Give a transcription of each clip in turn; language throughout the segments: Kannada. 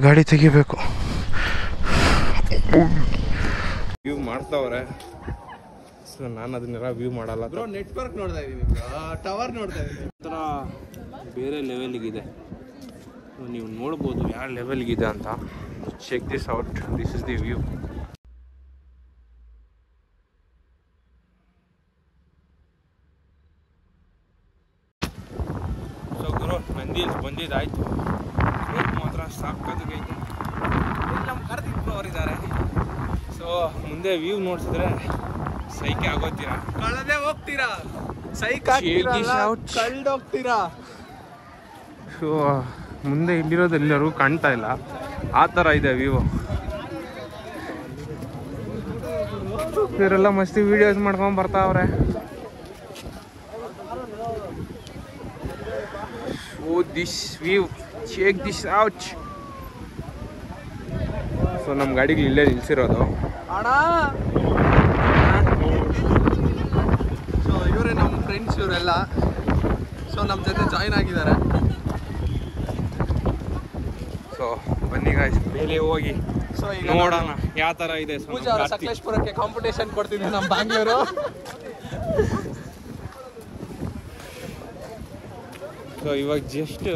ಗಾಡಿ ತೆಗಿಬೇಕು. ವ್ಯೂ ಮಾಡ್ತಾವ್ರೆ. ಸೊ ನಾನು ಅದನ್ನೆಲ್ಲ ವ್ಯೂ ಮಾಡಲ್ಲ. ನೆಟ್ವರ್ಕ್ ನೋಡ್ತಾ ಇದ್ದೀನಿ, ಟವರ್ ನೋಡ್ತಾ ಇದ್ದೀನಿ. ಒಂಥರ ಬೇರೆ ಲೆವೆಲ್ಗಿದೆ. ನೀವು ನೋಡ್ಬೋದು ಯಾವ ಲೆವೆಲ್ಗಿದೆ ಅಂತ. Check this out. This is the view. So ಗುರು ನಂದಿ ಬಂದಿದ್ದಾಯ್ತು. ರೋಡ್ ಮಾತ್ರ ಸಾಕಾಗೈತೆ. ನಮ್ಮ ಕರೆದಿಟ್ಟು ಅವರಿದ್ದಾರೆ. ಸೊ ಮುಂದೆ ವ್ಯೂ ನೋಡ್ಸಿದ್ರೆ ಸೈಕೆ ಆಗೋತೀರಾ, ಕಳೆದೇ ಹೋಗ್ತೀರಾ, ಕಳ್ದೋಗ್ತೀರಾ. ಸೊ ಮುಂದೆ ಇಲ್ಲಿರೋದು ಎಲ್ಲರಿಗೂ ಕಾಣ್ತಾ ಇಲ್ಲ, ಆ ಥರ ಇದೆ ವ್ಯೂ. ಇವರೆಲ್ಲ ಮಸ್ತಿ ವಿಡಿಯೋಸ್ ಮಾಡ್ಕೊಂಡು ಬರ್ತಾವ್ರೆ. So this view, check this out. So ನಮ್ಮ ಗಾಡಿಗೆ ಇಲ್ಲೇ ನಿಲ್ಸಿರೋದು. ಸೊ ಇವರೇ ನಮ್ಮ ಫ್ರೆಂಡ್ಸ್ ಇವರೆಲ್ಲ. ಸೊ ನಮ್ಮ ಜೊತೆ ಜಾಯಿನ್ ಆಗಿದ್ದಾರೆ. ಸೊ ಬನ್ನಿ ಗಾಯ್ಸ್, ಮೇಲೆ ಹೋಗಿ ಸೊ ಈಗ ನೋಡೋಣ ಯಾವ ಥರ ಇದೆ. ಪೂಜಾ ಅವರು ಸಕಲೇಶ್ಪುರಕ್ಕೆ ಕಾಂಪಿಟೇಷನ್ ಕೊಡ್ತಿದ್ದೆ ನಮ್ಮ ಬ್ಯಾಂಗ್ಳೂರು. ಸೊ ಇವಾಗ ಜಸ್ಟ್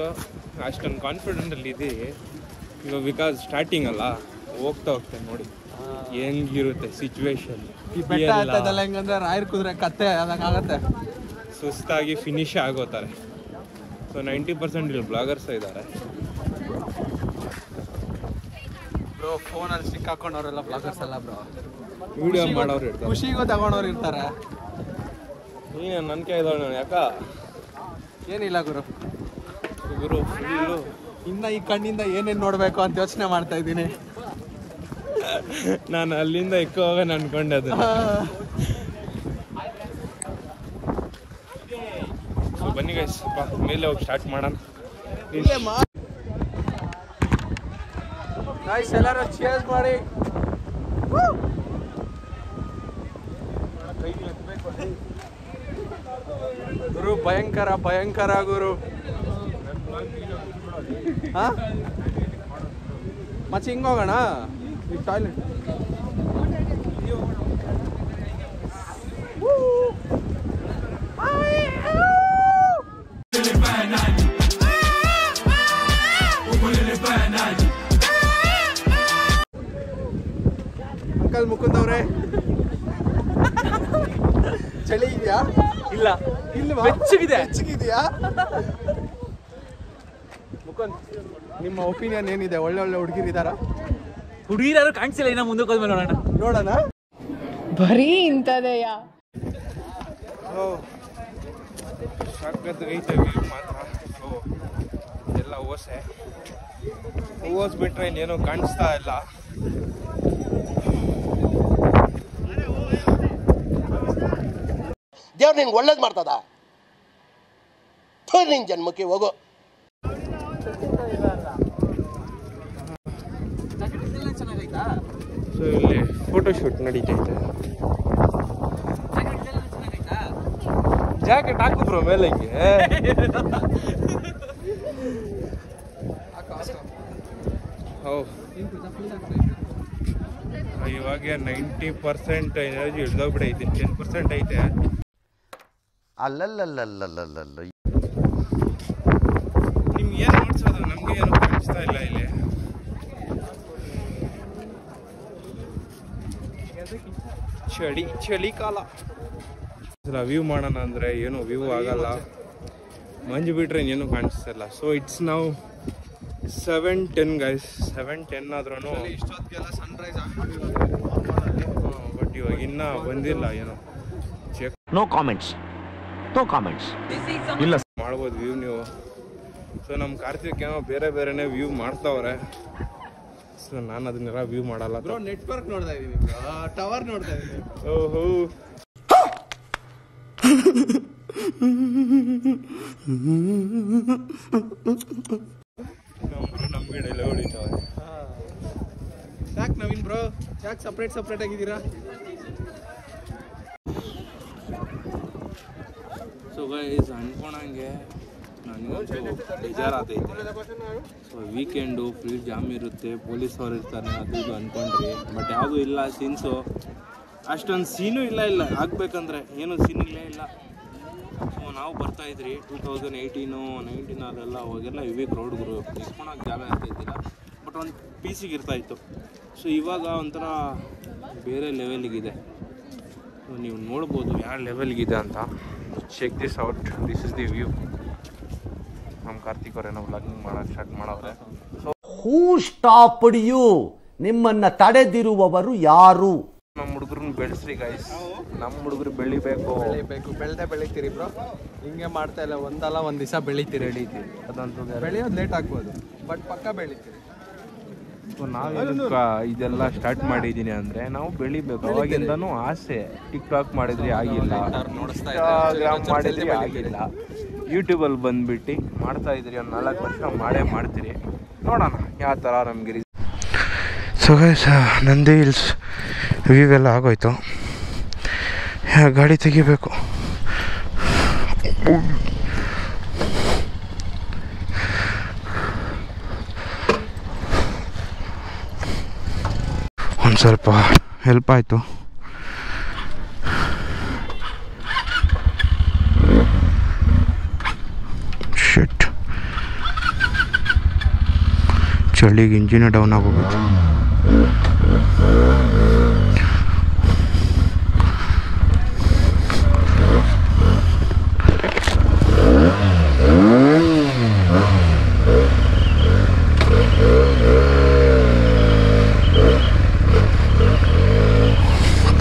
ಅಷ್ಟೊಂದು ಕಾನ್ಫಿಡೆಂಟಲ್ಲಿ ಇದ್ದೀವಿ ಇವಾಗ, ಬಿಕಾಸ್ ಸ್ಟಾರ್ಟಿಂಗ್ ಅಲ್ಲ. ಹೋಗ್ತಾ ನೋಡಿ ಹೆಂಗಿರುತ್ತೆ ಸಿಚುವೇಶನ್. ಈ ಬೆಟ್ಟ ಹತ್ತದಲ್ಲ ಹೆಂಗಂದ್ರೆ ರಾಯರ್ ಕುದುರೆ ಕತ್ತೆ ಆದಂಗಾಗತ್ತೆ. ಸುಸ್ತಾಗಿ ಫಿನಿಶ್ ಆಗೋತಾರೆ. ಸೊ 90% ಇಲ್ಲಿ ಬ್ಲಾಗರ್ಸ್ ಇದ್ದಾರೆ. ಬ್ರೋ ಫೋನಲ್ಲಿ ಸ್ಟಿಕ್ ಹಾಕೊಂಡವ್ರೆಲ್ಲ ಬ್ಲಾಗರ್ಸ್ ಎಲ್ಲ ಬ್ರೋ. ವಿಡಿಯೋ ಮಾಡೋರು ಇರ್ತಾರೆ, ಖುಷಿಗೂ ತಗೊಂಡವ್ರು ಇರ್ತಾರೆ. ನೀನು ನನ್ನ ಕೈ ಇದ್ದಾಳೆ ಯಾಕ? ಏನಿಲ್ಲ ಗುರು ಫುಲ್ಲು ಇನ್ನು ಈ ಕಣ್ಣಿಂದ ಏನೇನು ನೋಡಬೇಕು ಅಂತ ಯೋಚನೆ ಮಾಡ್ತಾ ಇದ್ದೀನಿ. ನಾನು ಅಲ್ಲಿಂದ ಹೋಗೋಣ ಅನ್ಕೊಂಡೆ. ಅದು ಸೊ ಬನ್ನಿ ಗೈಸ್, ಮೇಲೆ ಹೋಗಿ ಸ್ಟಾರ್ಟ್ ಮಾಡೋಣ. ಎಲ್ಲರೂ ಚೇರ್ಸ್ ಮಾಡಿ. ಗುರು ಭಯಂಕರ ಭಯಂಕರ ಗುರು. ಮತ್ತೆ ಹಿಂಗೋಗೋಣ ಈ ಟಾಯ್ಲೆಟ್. ಅಂಕಲ್ ಮುಕುಂದವ್ರೆ, ಚಳಿ ಇದೆಯಾ? ಇಲ್ಲ ಇಲ್ವಾ? ಬೆಚ್ಚಗಿದೆಯಾ? ಮುಕುಂದ್, ನಿಮ್ಮ ಒಪಿನಿಯನ್ ಏನಿದೆ? ಒಳ್ಳೆ ಒಳ್ಳೆ ಹುಡುಗಿರಿದಾರ? ಹುಡುಗಿರಾರು ಕಾಣಿಸಿಲ್ಲ, ಇನ್ನ ಮುಂದಕ್ಕೆ ಹೋದ್ಮೇಲೆ ನೋಡೋಣ. ಬರೀ ಇಂಥದೆಯ. ಸಾಕೈತೆ ವ್ಯೂ ಮಾತ್ರ. ಸೊ ಎಲ್ಲ ಓಸ್ಬಿಟ್ರೆ ಇನ್ನೇನು ಕಾಣಿಸ್ತಾ ಇಲ್ಲ. ದೇವ್ರು ನಿನ್ಗೆ ಒಳ್ಳೇದು ಮಾಡ್ತದ? ನಿನ್ ಜನ್ಮಕ್ಕೆ ಹೋಗೋ. ಸೊ ಇಲ್ಲಿ ಫೋಟೋಶೂಟ್ ನಡೀತೈತೆ. ಜಾಕೆಟ್ ಹಾಕು ಬ್ರೋ ಮೇಲೆಗೆ. ಇವಾಗ 90% ಎನರ್ಜಿ ಹಿಡ್ದೋಗ್ಬಿಡೈತೆ, 10% ಐತೆ. ಅಲ್ಲಲ್ಲಲ್ಲಲ್ಲಲ್ಲಲ್ಲ, ನಿಮ್ಗೆ ಏನು ನೋಡ್ಸೋದು? ನಮ್ಗೆ ಏನು ಕಾಣಿಸ್ತಾ ಇಲ್ಲ ಇಲ್ಲಿ. ಚಳಿಕಾಲ. ವ್ಯೂ ಮಾಡೋಣ ಅಂದರೆ ಏನು ವ್ಯೂ ಆಗಲ್ಲ, ಮಂಜು ಬಿಟ್ರೆ ಇನ್ನೇನು ಕಾಣಿಸ್ತಿಲ್ಲ. ಸೊ ಇಟ್ಸ್ ನಾವು 7:10 ಗೈಸ್. 7:10 ಆದ್ರೂ ಇಷ್ಟೊತ್ತಿಗೆಲ್ಲ ಸನ್ರೈಸ್ ಬಟ್ ಇವಾಗ ಇನ್ನೂ ಬಂದಿಲ್ಲ. ಏನೋ ಚೆಕ್. ನೋ ಕಾಮೆಂಟ್ಸ್ ಇಲ್ಲ ಮಾಡ್ಬೋದು ವ್ಯೂ ನೀವು. ಸೊ ನಮ್ಮ ಕಾರ್ತಿಕ್ ಏನೋ ಬೇರೆ ಬೇರೆನೇ ವ್ಯೂ ಮಾಡ್ತಾವ್ರೆ. ಸೊ ನಾನು ಅದನ್ನೆಲ್ಲ ವ್ಯೂ ಮಾಡಲ್ಲ. ಬ್ರೋ ನೆಟ್ವರ್ಕ್ ನೋಡ್ತಾ ಇದ್ದೀನಿ, ಟವರ್ ನೋಡ್ತಾ ಇದ್ದೀನಿ. ಓಹೋ ನಮ್ಗೆ ಎಲ್ಲ ಹೊಡಿತಾವೆ. ಯಾಕೆ ನವೀನ್ ಬ್ರೋ, ಯಾಕೆ ಸಪ್ರೇಟ್ ಆಗಿದ್ದೀರಾ? ಸೊ ಗೈಸ್ ಅನ್ಕೊಂಡಂಗೆ ನನಗಂತೂ ಬೇಜಾರಾತೈತೆ. ಸೊ ವೀಕೆಂಡು ಫುಲ್ ಜಾಮ್ ಇರುತ್ತೆ, ಪೊಲೀಸವ್ರು ಇರ್ತಾರೆ, ಅದು ಇದು ಅಂದ್ಕೊಂಡ್ರಿ. ಬಟ್ ಯಾವುದೂ ಇಲ್ಲ, ಸೀನ್ಸು ಅಷ್ಟೊಂದು ಸೀನೂ ಇಲ್ಲ ಆಗಬೇಕಂದ್ರೆ ಏನು ಸೀನ್ಗಳೇ ಇಲ್ಲ. ಸೊ ನಾವು ಬರ್ತಾಯಿದ್ರಿ 2018, 19 ಅದೆಲ್ಲ ಅವಾಗೆಲ್ಲ ಇವಿ ಕ್ರೌಡ್ಗಳು ನಿಂತ್ಕೊಳಕ್ಕೆ ಜಾಗ ಇರ್ತಾಯಿದ್ದಿಲ್ಲ. ಬಟ್ ಒಂದು ಪೀಸಿಗೆ ಇರ್ತಾಯಿತ್ತು. ಸೊ ಇವಾಗ ಒಂಥರ ಬೇರೆ ಲೆವೆಲ್ಗಿದೆ. ಸೊ ನೀವು ನೋಡ್ಬೋದು ಯಾವ ಲೆವೆಲ್ಗಿದೆ ಅಂತ. Check this out, this is the view. ನಮ್ಮ ಕಾರ್ತಿಕ್ ಅವರೇನೋ ವ್ಲಾಗಿಂಗ್ ಮಾಡೋಕ್ಕೆ ಸ್ಟಾರ್ಟ್ ಮಾಡವ್ರೆ. Who stopped you? ನಿಮ್ಮನ್ನ ತಡೆದಿರುವವರು ಯಾರು? ನಮ್ಮ ಹುಡುಗರನ್ನ ಬೆಳೆಸ್ರಿ ಗೈಸ್, ನಮ್ಮ ಹುಡುಗರು ಬೆಳಿಬೇಕು. ಬೆಳಿತೀರಿ ಬ್ರೋ, ಹಿಂಗೆ ಮಾಡ್ತಾ ಇಲ್ಲ. ಒಂದು ದಿವಸ ಬೆಳಿತೀರಿ. ಅದಂತೂ ಬೆಳೆಯೋದು ಲೇಟ್ ಆಗ್ಬೋದು, ಬಟ್ ಪಕ್ಕ ಬೆಳಿತೀರಿ. ಸೊ ನಾವು ಇದೆಲ್ಲ ಸ್ಟಾರ್ಟ್ ಮಾಡಿದ್ದೀನಿ ಅಂದರೆ ನಾವು ಬೆಳಿಬೇಕು. ಅವಾಗಿಂದನೂ ಆಸೆ. ಟಿಕ್ ಟಾಕ್ ಮಾಡಿದ್ರಿ ಆಗಿಲ್ಲ, ಇನ್ಸ್ಟಾಗ್ರಾಮ್ ಮಾಡಿದ್ರಿ ಆಗಿಲ್ಲ, ಯೂಟ್ಯೂಬಲ್ಲಿ ಬಂದುಬಿಟ್ಟು ಮಾಡ್ತಾಯಿದ್ರಿ. ಒಂದು 4 ವರ್ಷ ಮಾಡ್ತೀರಿ. ನೋಡೋಣ ಯಾವ ಥರ ನಮಗೆ. ಸೊ ಗೈಸ್, ನಂದಿ ಹಿಲ್ಸ್ ವ್ಯೂವೆಲ್ಲ ಆಗೋಯ್ತು. ಗಾಡಿ ತೆಗಿಬೇಕು. ಒಂದು ಸ್ವಲ್ಪ ಹೆಲ್ಪ್ ಆಯಿತು. ಶಿಟ್, ಚಳಿಗೆ ಇಂಜಿನ್ ಡೌನ್ ಆಗೋಗುತ್ತೆ.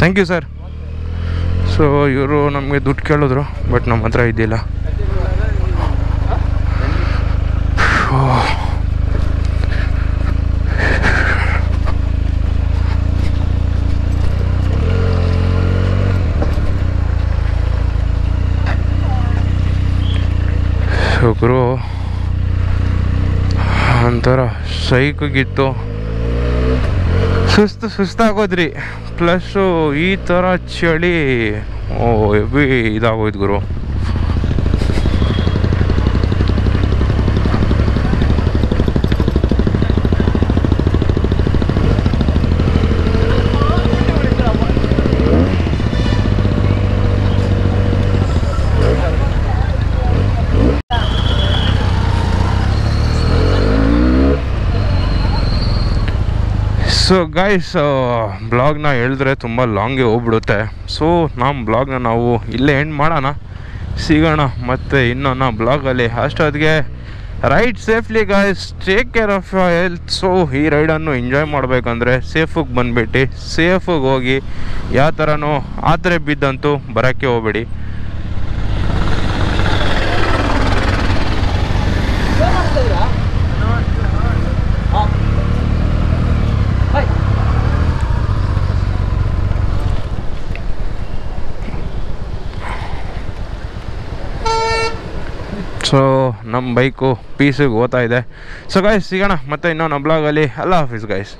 Thank you sir. ಸೊ ಇವರು ನಮಗೆ ದುಡ್ಡು ಕೇಳಿದ್ರು, ಬಟ್ ನಮ್ಮ ಹತ್ರ ಇದ್ದಿಲ್ಲ. ಸೊ ಗುರು ಒಂಥರ ಸೈಕಿಗಿತ್ತು, ಸುಸ್ತಾಗೋದ್ರಿ. ಪ್ಲಸ್ಸು ಈ ಥರ ಚಳಿ ಹೆವಿ ಇದಾಗೋಯ್ತು ಗುರು. ಸೊ ಗೈಸ್, ಬ್ಲಾಗ್ನ ಹೇಳಿದ್ರೆ ತುಂಬ ಲಾಂಗೆ ಹೋಗ್ಬಿಡುತ್ತೆ. ಸೊ ನಮ್ಮ ಬ್ಲಾಗ್ನ ನಾವು ಇಲ್ಲೇ ಎಂಡ್ ಮಾಡೋಣ. ಸಿಗೋಣ ಮತ್ತೆ ಇನ್ನೊಂದು ಬ್ಲಾಗಲ್ಲಿ. ಅಷ್ಟೊತ್ತಿಗೆ ride safely guys, take care of your health. So ಈ ರೈಡನ್ನು ಎಂಜಾಯ್ ಮಾಡಬೇಕಂದ್ರೆ ಸೇಫಿಗೆ ಬಂದುಬಿಟ್ಟು ಸೇಫಿಗೆ ಹೋಗಿ. ಯಾವ ಥರನೂ ಆ ಥರ ಬಿದ್ದಂತೂ ಬರೋಕ್ಕೆ ಹೋಗ್ಬೇಡಿ. ಸೊ ನಮ್ಮ ಬೈಕು ಪೀಸಿಗೆ ಹೋಗ್ತಾ ಇದೆ. ಸೊ ಗೈಸ್, ಸಿಗೋಣ ಮತ್ತೆ ಇನ್ನೊಂದು ಬ್ಲಾಗಲ್ಲಿ. ಅಲ್ಲಾ ಹಾಫೀಸ್ ಗೈಸ್.